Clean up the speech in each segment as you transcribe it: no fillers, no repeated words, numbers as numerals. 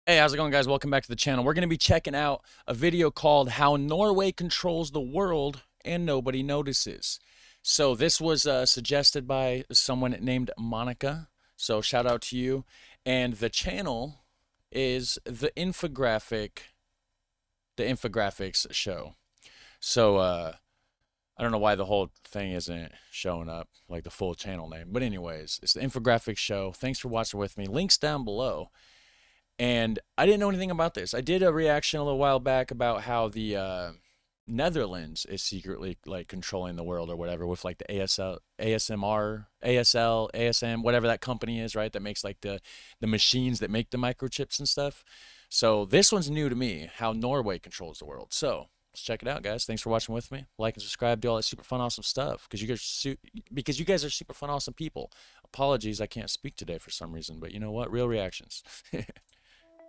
Hey, how's it going, guys? Welcome back to the channel. We're going to be checking out a video called How Norway Controls the World and Nobody Notices. So this was suggested by someone named Monica. So shout out to you. And the channel is the Infographics Show. So I don't know why the whole thing isn't showing up, like the full channel name. But anyways, it's the Infographics Show. Thanks for watching with me. Links down below. And I didn't know anything about this. I did a reaction a little while back about how the Netherlands is secretly like controlling the world or whatever with like the ASM, whatever that company is, right? That makes like the machines that make the microchips and stuff. So this one's new to me, how Norway controls the world. So let's check it out, guys. Thanks for watching with me. Like and subscribe, do all that super fun, awesome stuff because you guys are super fun, awesome people. Apologies, I can't speak today for some reason, but you know what? Real reactions.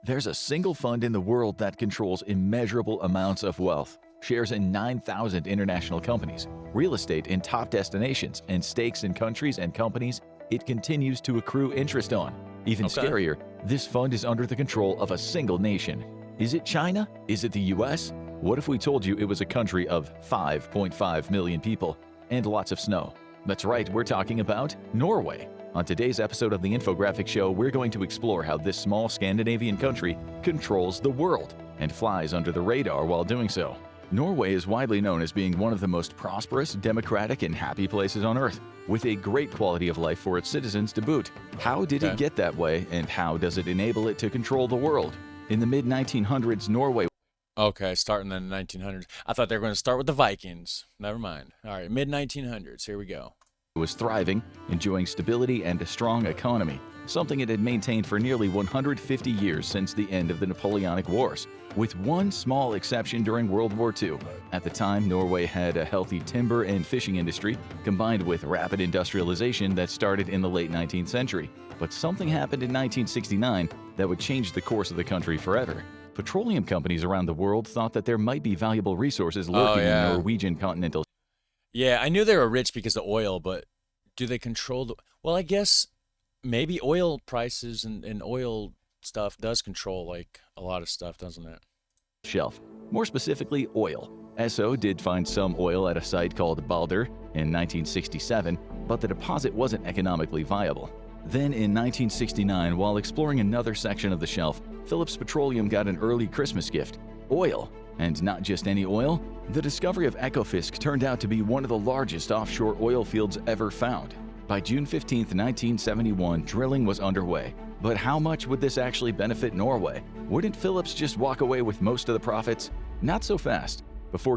There's a single fund in the world that controls immeasurable amounts of wealth, shares in 9,000 international companies, real estate in top destinations, and stakes in countries and companies it continues to accrue interest on. Even scarier, this fund is under the control of a single nation. Is it China? Is it the US? What if we told you it was a country of 5.5 million people and lots of snow? That's right, we're talking about Norway. On today's episode of the Infographic Show, we're going to explore how this small Scandinavian country controls the world and flies under the radar while doing so. Norway is widely known as being one of the most prosperous, democratic, and happy places on Earth, with a great quality of life for its citizens to boot. How did it get that way, and how does it enable it to control the world? In the mid-1900s, Norway... Okay, starting in the 1900s. I thought they were going to start with the Vikings. Never mind. All right, mid-1900s. Here we go. Was thriving, enjoying stability and a strong economy, something it had maintained for nearly 150 years since the end of the Napoleonic Wars, with one small exception during World War II. At the time, Norway had a healthy timber and fishing industry, combined with rapid industrialization that started in the late 19th century. But something happened in 1969 that would change the course of the country forever. Petroleum companies around the world thought that there might be valuable resources lurking in Norwegian continental. Yeah, I knew they were rich because of oil, but do they control the... Well, I guess maybe oil prices and oil stuff does control like a lot of stuff, doesn't it? Shelf. More specifically, oil. Esso did find some oil at a site called Balder in 1967, but the deposit wasn't economically viable. Then in 1969, while exploring another section of the shelf, Phillips Petroleum got an early Christmas gift: oil. And not just any oil. The discovery of Ekofisk turned out to be one of the largest offshore oil fields ever found. By June 15, 1971, drilling was underway. But how much would this actually benefit Norway? Wouldn't Phillips just walk away with most of the profits? Not so fast. Before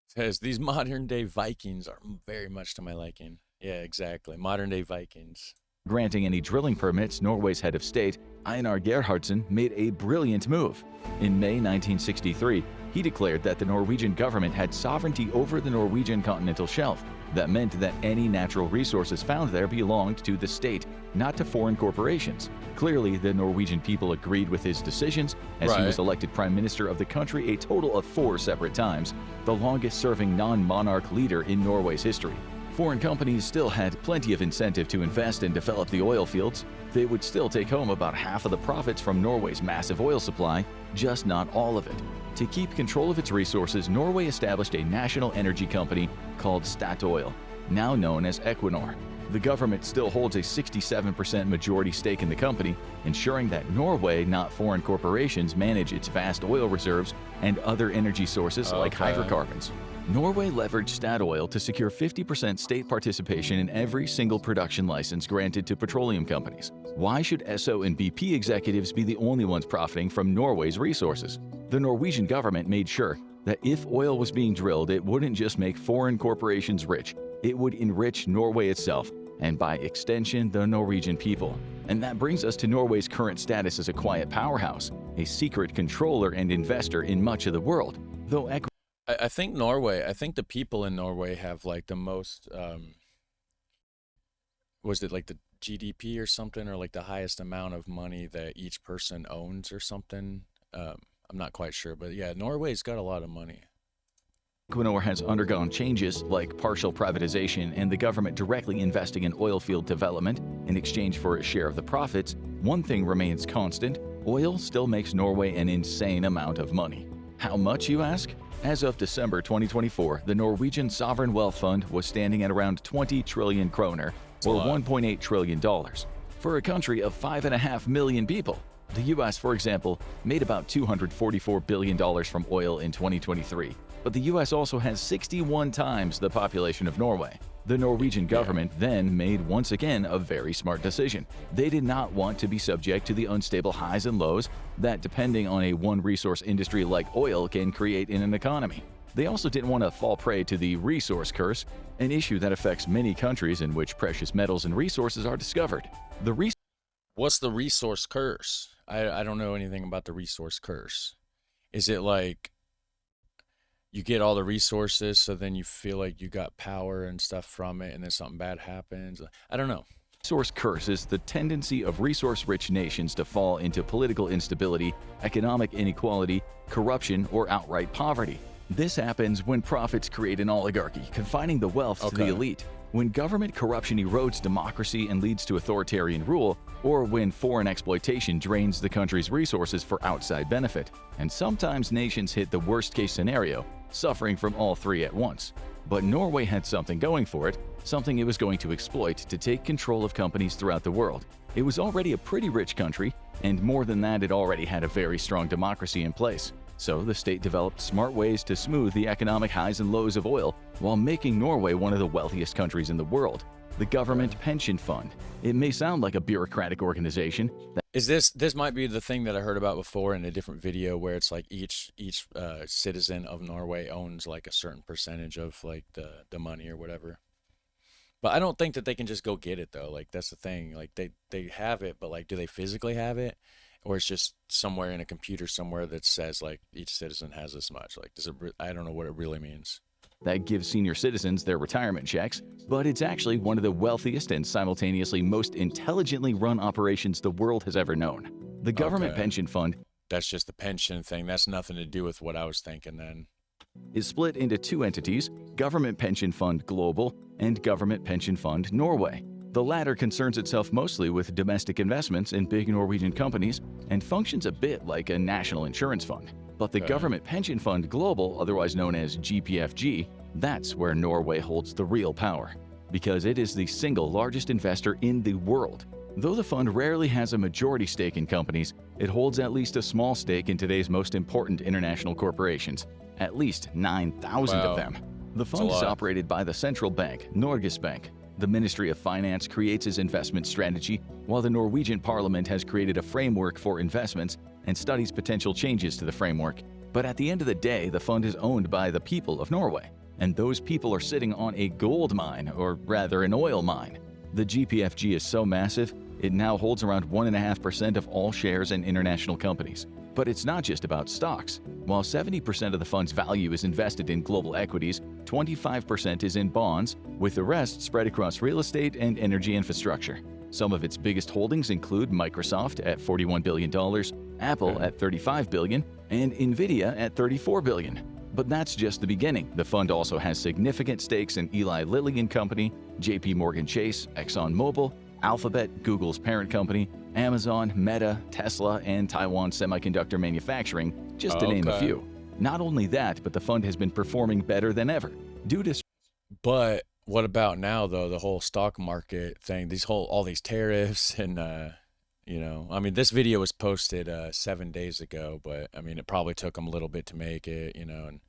says these modern day Vikings are very much to my liking. Yeah, exactly. Modern day Vikings. Granting any drilling permits, Norway's head of state, Einar Gerhardsen, made a brilliant move. In May 1963, he declared that the Norwegian government had sovereignty over the Norwegian continental shelf. That meant that any natural resources found there belonged to the state, not to foreign corporations. Clearly, the Norwegian people agreed with his decisions, as he was elected prime minister of the country a total of 4 separate times, the longest-serving non-monarch leader in Norway's history. Foreign companies still had plenty of incentive to invest and develop the oil fields. They would still take home about half of the profits from Norway's massive oil supply, just not all of it. To keep control of its resources, Norway established a national energy company called Statoil, now known as Equinor. The government still holds a 67% majority stake in the company, ensuring that Norway, not foreign corporations, manage its vast oil reserves and other energy sources like hydrocarbons. Norway leveraged Statoil to secure 50% state participation in every single production license granted to petroleum companies. Why should Esso and BP executives be the only ones profiting from Norway's resources? The Norwegian government made sure that if oil was being drilled, it wouldn't just make foreign corporations rich, it would enrich Norway itself, and by extension, the Norwegian people. And that brings us to Norway's current status as a quiet powerhouse, a secret controller and investor in much of the world. Though I think the people in Norway have like the most, was it like the GDP or something, or like the highest amount of money that each person owns or something? I'm not quite sure, but yeah, Norway's got a lot of money. Equinor has undergone changes like partial privatization and the government directly investing in oil field development in exchange for a share of the profits. One thing remains constant: Oil still makes Norway an insane amount of money. How much, you ask? As of December 2024, the Norwegian Sovereign Wealth Fund was standing at around 20 trillion kroner, a or lot. $1.8 trillion. For a country of 5.5 million people, the US, for example, made about $244 billion from oil in 2023. But the US also has 61 times the population of Norway. The Norwegian government then made once again a very smart decision. They did not want to be subject to the unstable highs and lows that, depending on a one-resource industry like oil, can create in an economy. They also didn't want to fall prey to the resource curse, an issue that affects many countries in which precious metals and resources are discovered. What's the resource curse? I don't know anything about the resource curse. Is it like you get all the resources, so then you feel like you got power and stuff from it, and then something bad happens? I don't know. Resource curse is the tendency of resource-rich nations to fall into political instability, economic inequality, corruption, or outright poverty. This happens when profits create an oligarchy, confining the wealth to the elite, when government corruption erodes democracy and leads to authoritarian rule, or when foreign exploitation drains the country's resources for outside benefit. And sometimes nations hit the worst-case scenario, suffering from all three at once. But Norway had something going for it, something it was going to exploit to take control of companies throughout the world. It was already a pretty rich country, and more than that, it already had a very strong democracy in place. So the state developed smart ways to smooth the economic highs and lows of oil while making Norway one of the wealthiest countries in the world. The Government Pension Fund. It may sound like a bureaucratic organization. This might be the thing that I heard about before in a different video, where it's like each citizen of Norway owns like a certain percentage of like the money or whatever. But I don't think that they can just go get it though. Like that's the thing. Like they have it, but like do they physically have it? Or it's just somewhere in a computer somewhere that says like each citizen has this much. Like I don't know what it really means. That gives senior citizens their retirement checks, but it's actually one of the wealthiest and simultaneously most intelligently run operations the world has ever known. The Government Pension Fund, that's just the pension thing. That's nothing to do with what I was thinking then. Is split into two entities, Government Pension Fund Global and Government Pension Fund Norway. The latter concerns itself mostly with domestic investments in big Norwegian companies and functions a bit like a national insurance fund. But the Government Pension Fund Global, otherwise known as GPFG, that's where Norway holds the real power, because it is the single largest investor in the world. Though the fund rarely has a majority stake in companies, it holds at least a small stake in today's most important international corporations, at least 9,000 of them. The fund is operated by the central bank, Norges Bank. The Ministry of Finance creates its investment strategy, while the Norwegian Parliament has created a framework for investments and studies potential changes to the framework. But at the end of the day, the fund is owned by the people of Norway, and those people are sitting on a gold mine, or rather an oil mine. The GPFG is so massive, it now holds around 1.5% of all shares in international companies. But it's not just about stocks. While 70% of the fund's value is invested in global equities, 25% is in bonds, with the rest spread across real estate and energy infrastructure. Some of its biggest holdings include Microsoft at $41 billion, Apple at $35 billion, and Nvidia at $34 billion. But that's just the beginning. The fund also has significant stakes in Eli Lilly and Company, JP Morgan Chase, ExxonMobil, Alphabet, Google's parent company, Amazon, Meta, Tesla, and Taiwan Semiconductor Manufacturing, just to name a few. Not only that, but the fund has been performing better than ever. But what about now, though, the whole stock market thing, all these tariffs and, I mean, this video was posted 7 days ago, but I mean, it probably took them a little bit to make it, and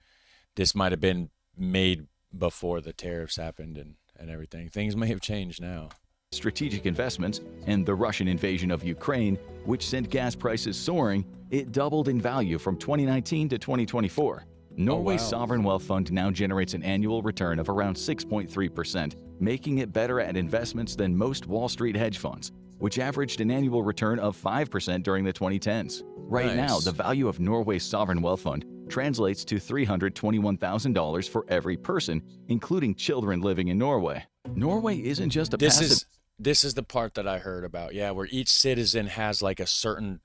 this might have been made before the tariffs happened and everything. Things may have changed now. Strategic investments and the Russian invasion of Ukraine, which sent gas prices soaring, it doubled in value from 2019 to 2024. Norway's sovereign wealth fund now generates an annual return of around 6.3%, making it better at investments than most Wall Street hedge funds, which averaged an annual return of 5% during the 2010s. Right now, the value of Norway's sovereign wealth fund translates to $321,000 for every person, including children living in Norway. Norway isn't just a passive... This is the part that I heard about, where each citizen has like a certain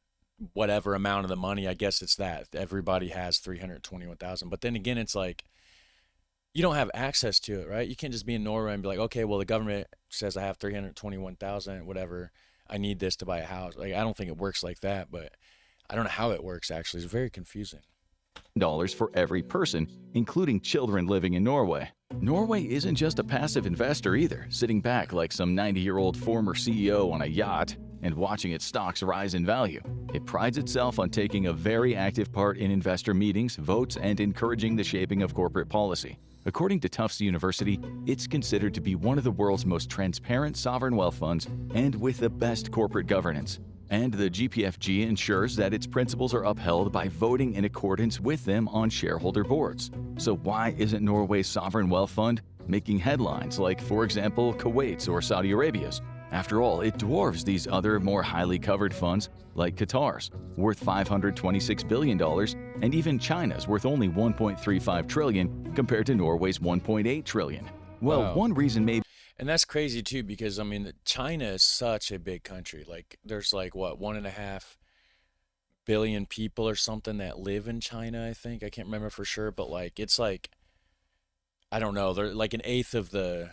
whatever amount of the money. I guess it's that everybody has 321,000. But then again, it's like you don't have access to it, right? You can't just be in Norway and be like, okay, well, the government says I have 321,000, whatever. I need this to buy a house. Like, I don't think it works like that. But I don't know how it works, actually. It's very confusing. Dollars for every person, including children living in Norway. Norway isn't just a passive investor either, sitting back like some 90-year-old former CEO on a yacht and watching its stocks rise in value. It prides itself on taking a very active part in investor meetings, votes, and encouraging the shaping of corporate policy. According to Tufts University, it's considered to be one of the world's most transparent sovereign wealth funds and with the best corporate governance. And the GPFG ensures that its principles are upheld by voting in accordance with them on shareholder boards. So why isn't Norway's sovereign wealth fund making headlines like, for example, Kuwait's or Saudi Arabia's? After all, it dwarfs these other more highly covered funds like Qatar's, worth $526 billion, and even China's, worth only $1.35 trillion compared to Norway's $1.8 trillion. Well, Wow. one reason may And that's crazy too, because I mean, China is such a big country. Like, there's like what, 1.5 billion people or something that live in China, I think. I can't remember for sure, but like, it's like, I don't know, they're like an eighth of the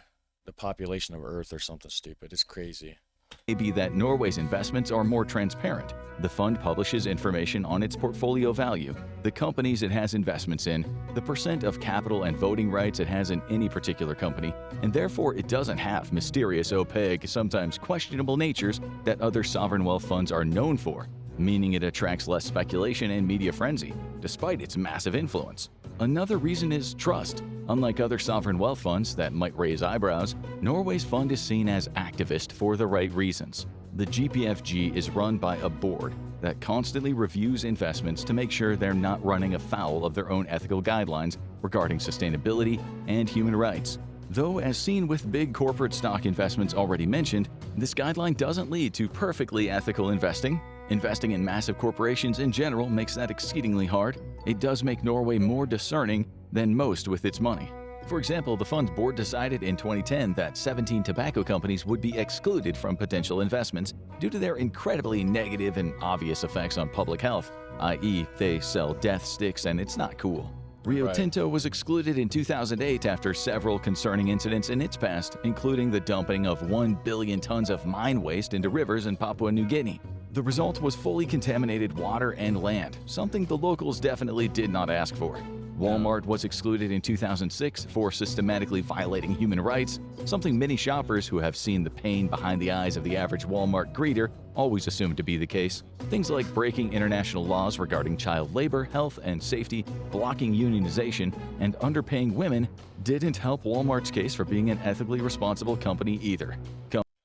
population of Earth or something stupid. It's crazy. be that Norway's investments are more transparent. The fund publishes information on its portfolio value, the companies it has investments in, the percent of capital and voting rights it has in any particular company, and therefore it doesn't have mysterious, opaque, sometimes questionable natures that other sovereign wealth funds are known for, meaning it attracts less speculation and media frenzy, despite its massive influence. Another reason is trust. Unlike other sovereign wealth funds that might raise eyebrows, Norway's fund is seen as activist for the right reasons. The GPFG is run by a board that constantly reviews investments to make sure they're not running afoul of their own ethical guidelines regarding sustainability and human rights. Though, as seen with big corporate stock investments already mentioned, this guideline doesn't lead to perfectly ethical investing. Investing in massive corporations in general makes that exceedingly hard. It does make Norway more discerning than most with its money. For example, the fund's board decided in 2010 that 17 tobacco companies would be excluded from potential investments due to their incredibly negative and obvious effects on public health, i.e., they sell death sticks and it's not cool. Rio Right. Tinto was excluded in 2008 after several concerning incidents in its past, including the dumping of 1 billion tons of mine waste into rivers in Papua New Guinea. The result was fully contaminated water and land, something the locals definitely did not ask for. Walmart was excluded in 2006 for systematically violating human rights, something many shoppers who have seen the pain behind the eyes of the average Walmart greeter always assumed to be the case. Things like breaking international laws regarding child labor, health and safety, blocking unionization, and underpaying women didn't help Walmart's case for being an ethically responsible company either.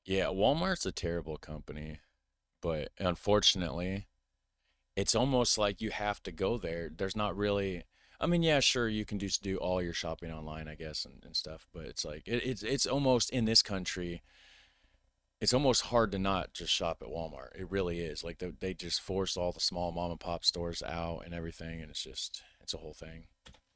Yeah, Walmart's a terrible company, but unfortunately, it's almost like you have to go there. There's not really, I mean, yeah, sure, you can just do all your shopping online, I guess, and stuff, but it's like it's almost in this country, it's almost hard to not just shop at Walmart. It really is. Like they just force all the small mom and pop stores out and everything, and it's a whole thing.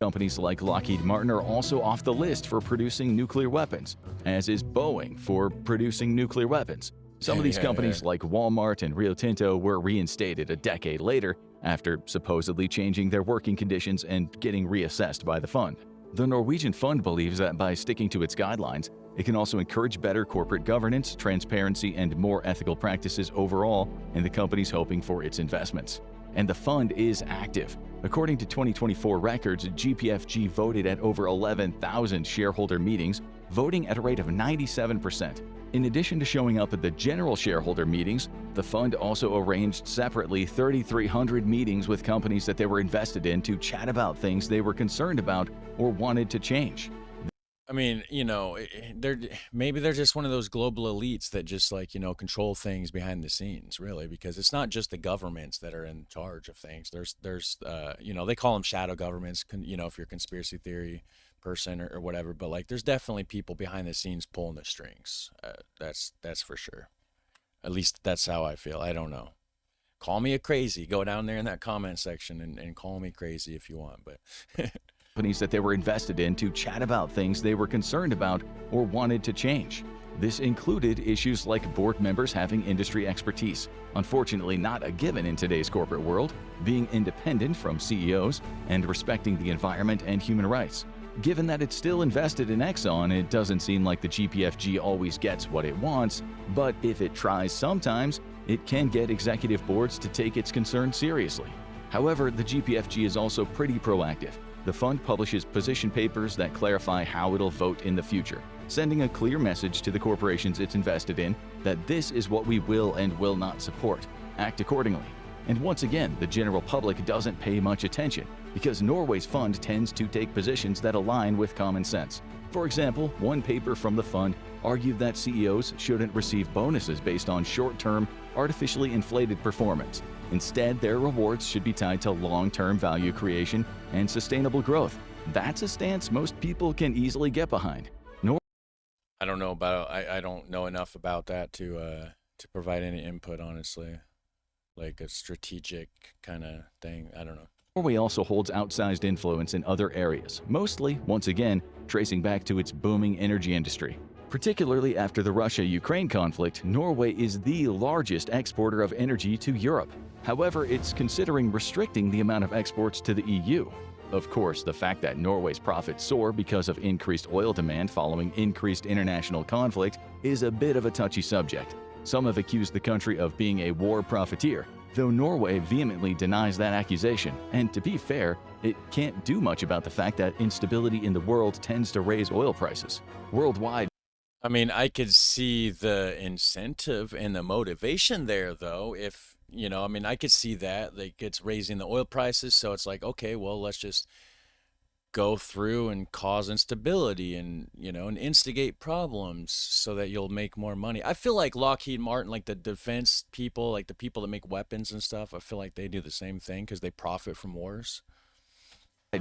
Companies like Lockheed Martin are also off the list for producing nuclear weapons, as is Boeing for producing nuclear weapons. Some of these Yeah, companies yeah. like Walmart and Rio Tinto were reinstated a decade later after supposedly changing their working conditions and getting reassessed by the fund. The Norwegian fund believes that by sticking to its guidelines, it can also encourage better corporate governance, transparency, and more ethical practices overall in the companies hoping for its investments. And the fund is active. According to 2024 records, GPFG voted at over 11,000 shareholder meetings, voting at a rate of 97%. In addition to showing up at the general shareholder meetings, the fund also arranged separately 3,300 meetings with companies that they were invested in to chat about things they were concerned about or wanted to change. I mean, maybe they're just one of those global elites that just like, control things behind the scenes, really, because it's not just the governments that are in charge of things. There's they call them shadow governments, if you're a conspiracy theory person or whatever, but like there's definitely people behind the scenes pulling the strings. That's for sure. At least that's how I feel. I don't know. Call me a crazy. Go down there in that comment section and call me crazy if you want, but Companies that they were invested in to chat about things they were concerned about or wanted to change. This included issues like board members having industry expertise, unfortunately not a given in today's corporate world, being independent from CEOs, and respecting the environment and human rights. Given that it's still invested in Exxon, it doesn't seem like the GPFG always gets what it wants, but if it tries sometimes, it can get executive boards to take its concerns seriously. However, the GPFG is also pretty proactive. The fund publishes position papers that clarify how it'll vote in the future, sending a clear message to the corporations it's invested in that this is what we will and will not support. Act accordingly. And once again, the general public doesn't pay much attention because Norway's fund tends to take positions that align with common sense. For example, one paper from the fund argued that CEOs shouldn't receive bonuses based on short-term, artificially inflated performance. Instead, their rewards should be tied to long-term value creation and sustainable growth. That's a stance most people can easily get behind. I don't know about. I don't know enough about that to provide any input, honestly. Like a strategic kind of thing. I don't know. Norway also holds outsized influence in other areas, mostly, once again, tracing back to its booming energy industry. Particularly after the Russia-Ukraine conflict, Norway is the largest exporter of energy to Europe. However, it's considering restricting the amount of exports to the EU. Of course, the fact that Norway's profits soar because of increased oil demand following increased international conflict is a bit of a touchy subject. Some have accused the country of being a war profiteer, though Norway vehemently denies that accusation. And to be fair, it can't do much about the fact that instability in the world tends to raise oil prices. Worldwide, I mean, I could see the incentive and the motivation there, though. If, I mean, I could see that. Like, it's raising the oil prices, so it's like, okay, well, let's just go through and cause instability and instigate problems so that you'll make more money. I feel like Lockheed Martin, like the defense people, like the people that make weapons and stuff, I feel like they do the same thing because they profit from wars.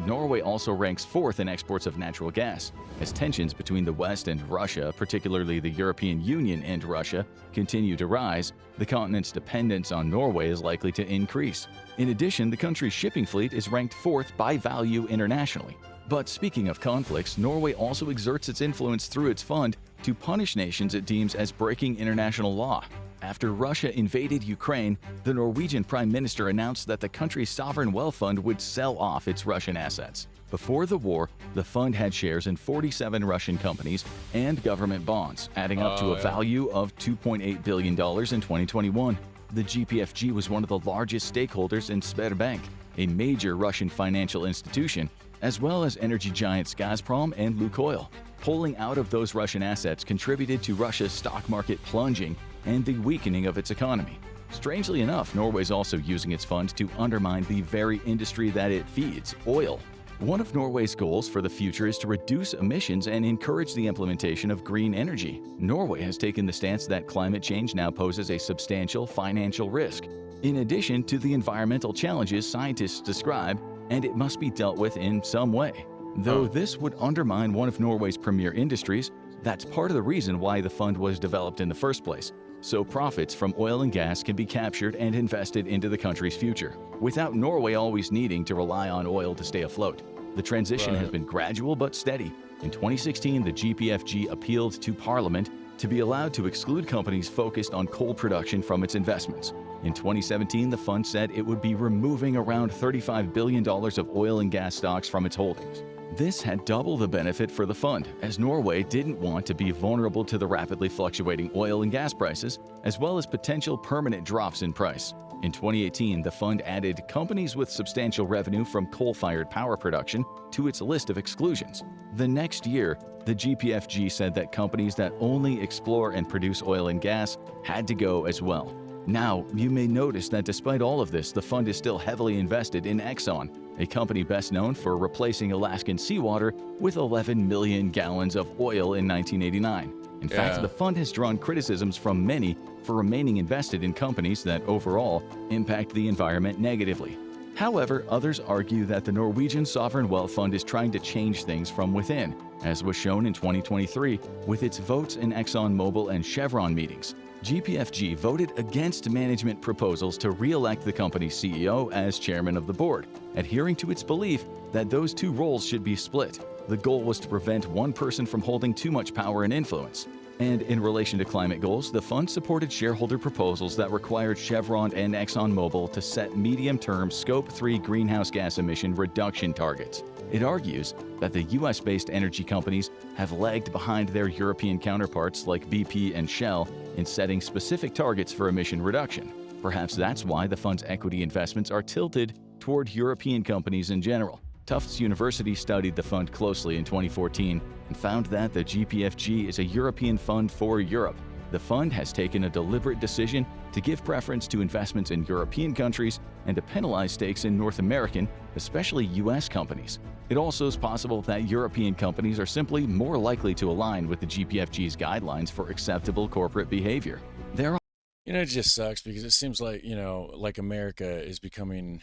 Norway also ranks fourth in exports of natural gas, as tensions between the West and Russia, particularly the European Union and Russia, continue to rise. The continent's dependence on Norway is likely to increase. In addition, the country's shipping fleet is ranked fourth by value internationally. But speaking of conflicts, Norway also exerts its influence through its fund to punish nations it deems as breaking international law. After Russia invaded Ukraine, the Norwegian Prime Minister announced that the country's sovereign wealth fund would sell off its Russian assets. Before the war, the fund had shares in 47 Russian companies and government bonds, adding up to a value of $2.8 billion in 2021. The GPFG was one of the largest stakeholders in Sberbank, a major Russian financial institution, as well as energy giants Gazprom and Lukoil. Pulling out of those Russian assets contributed to Russia's stock market plunging and the weakening of its economy. Strangely enough, Norway's also using its fund to undermine the very industry that it feeds, oil. One of Norway's goals for the future is to reduce emissions and encourage the implementation of green energy. Norway has taken the stance that climate change now poses a substantial financial risk, in addition to the environmental challenges scientists describe, and it must be dealt with in some way. Though this would undermine one of Norway's premier industries, that's part of the reason why the fund was developed in the first place. So profits from oil and gas can be captured and invested into the country's future, without Norway always needing to rely on oil to stay afloat. The transition has been gradual but steady. In 2016, the GPFG appealed to Parliament to be allowed to exclude companies focused on coal production from its investments. In 2017, the fund said it would be removing around $35 billion of oil and gas stocks from its holdings. This had double the benefit for the fund, as Norway didn't want to be vulnerable to the rapidly fluctuating oil and gas prices, as well as potential permanent drops in price. In 2018, the fund added companies with substantial revenue from coal-fired power production to its list of exclusions. The next year, the GPFG said that companies that only explore and produce oil and gas had to go as well. Now, you may notice that despite all of this, the fund is still heavily invested in Exxon, a company best known for replacing Alaskan seawater with 11 million gallons of oil in 1989. In fact, the fund has drawn criticisms from many for remaining invested in companies that overall impact the environment negatively. However, others argue that the Norwegian Sovereign Wealth Fund is trying to change things from within, as was shown in 2023 with its votes in ExxonMobil and Chevron meetings. GPFG voted against management proposals to re-elect the company's CEO as chairman of the board, adhering to its belief that those two roles should be split. The goal was to prevent one person from holding too much power and influence. And in relation to climate goals, the fund supported shareholder proposals that required Chevron and ExxonMobil to set medium-term Scope 3 greenhouse gas emission reduction targets. It argues that the US-based energy companies have lagged behind their European counterparts like BP and Shell in setting specific targets for emission reduction. Perhaps that's why the fund's equity investments are tilted toward European companies in general. Tufts University studied the fund closely in 2014 and found that the GPFG is a European fund for Europe. The fund has taken a deliberate decision to give preference to investments in European countries and to penalize stakes in North American, especially US companies. It also is possible that European companies are simply more likely to align with the GPFG's guidelines for acceptable corporate behavior. It just sucks because it seems like, like America is becoming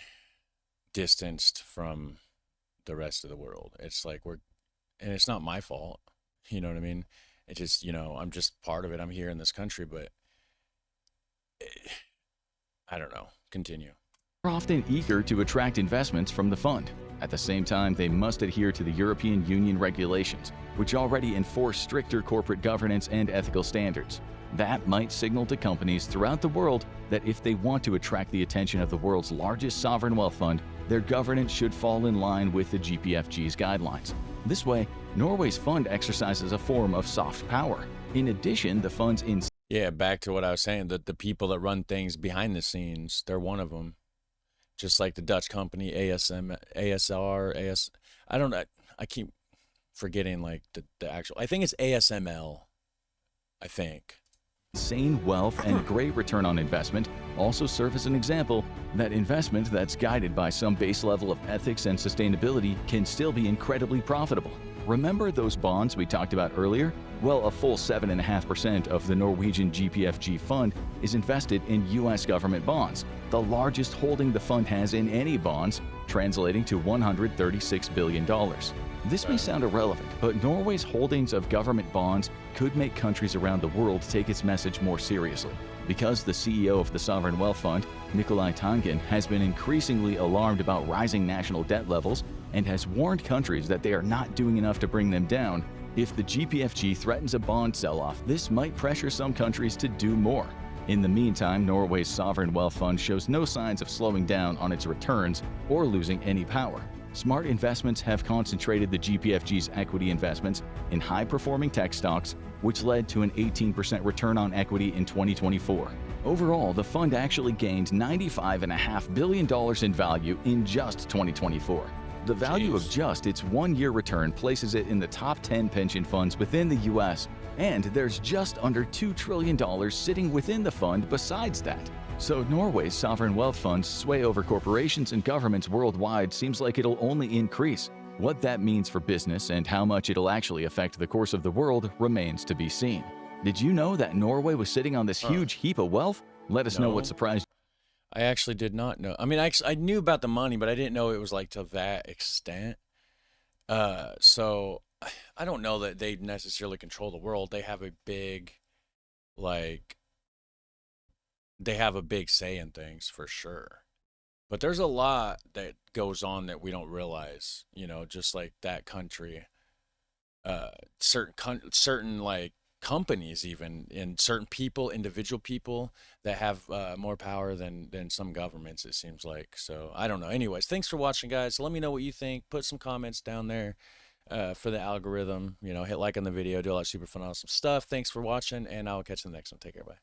distanced from the rest of the world. It's like and it's not my fault. You know what I mean? It just, I'm just part of it. I'm here in this country, but I don't know. Continue. They're often eager to attract investments from the fund. At the same time, they must adhere to the European Union regulations, which already enforce stricter corporate governance and ethical standards. That might signal to companies throughout the world that if they want to attract the attention of the world's largest sovereign wealth fund, their governance should fall in line with the GPFG's guidelines. This way, Norway's fund exercises a form of soft power. In addition, the fund's Yeah, back to what I was saying, that the people that run things behind the scenes, they're one of them. Just like the Dutch company I don't know. I keep forgetting like the actual. I think it's ASML. I think. insane wealth and great return on investment also serve as an example that investment that's guided by some base level of ethics and sustainability can still be incredibly profitable. Remember those bonds we talked about earlier? Well, a full 7.5% of the Norwegian GPFG fund is invested in US government bonds, the largest holding the fund has in any bonds, translating to $136 billion. This may sound irrelevant, but Norway's holdings of government bonds could make countries around the world take its message more seriously. Because the CEO of the Sovereign Wealth Fund, Nicolai Tangen, has been increasingly alarmed about rising national debt levels and has warned countries that they are not doing enough to bring them down, if the GPFG threatens a bond sell-off, this might pressure some countries to do more. In the meantime, Norway's Sovereign Wealth Fund shows no signs of slowing down on its returns or losing any power. Smart investments have concentrated the GPFG's equity investments in high-performing tech stocks, which led to an 18% return on equity in 2024. Overall, the fund actually gained $95.5 billion in value in just 2024. The value of just its one-year return places it in the top 10 pension funds within the US, and there's just under $2 trillion sitting within the fund besides that. So Norway's sovereign wealth funds sway over corporations and governments worldwide seems like it'll only increase. What that means for business and how much it'll actually affect the course of the world remains to be seen. Did you know that Norway was sitting on this huge heap of wealth? Let us know what surprised you. I actually did not know. I mean, I knew about the money, but I didn't know it was like to that extent. So I don't know that they necessarily control the world. They have a big, like, they have a big say in things for sure. But there's a lot that goes on that we don't realize, just like that country, certain like companies even, and certain people, individual people that have more power than some governments, it seems like. So I don't know. Anyways, thanks for watching, guys. Let me know what you think. Put some comments down there for the algorithm. Hit like on the video, do all that super fun awesome stuff. Thanks for watching, and I'll catch you in the next one. Take care. Bye.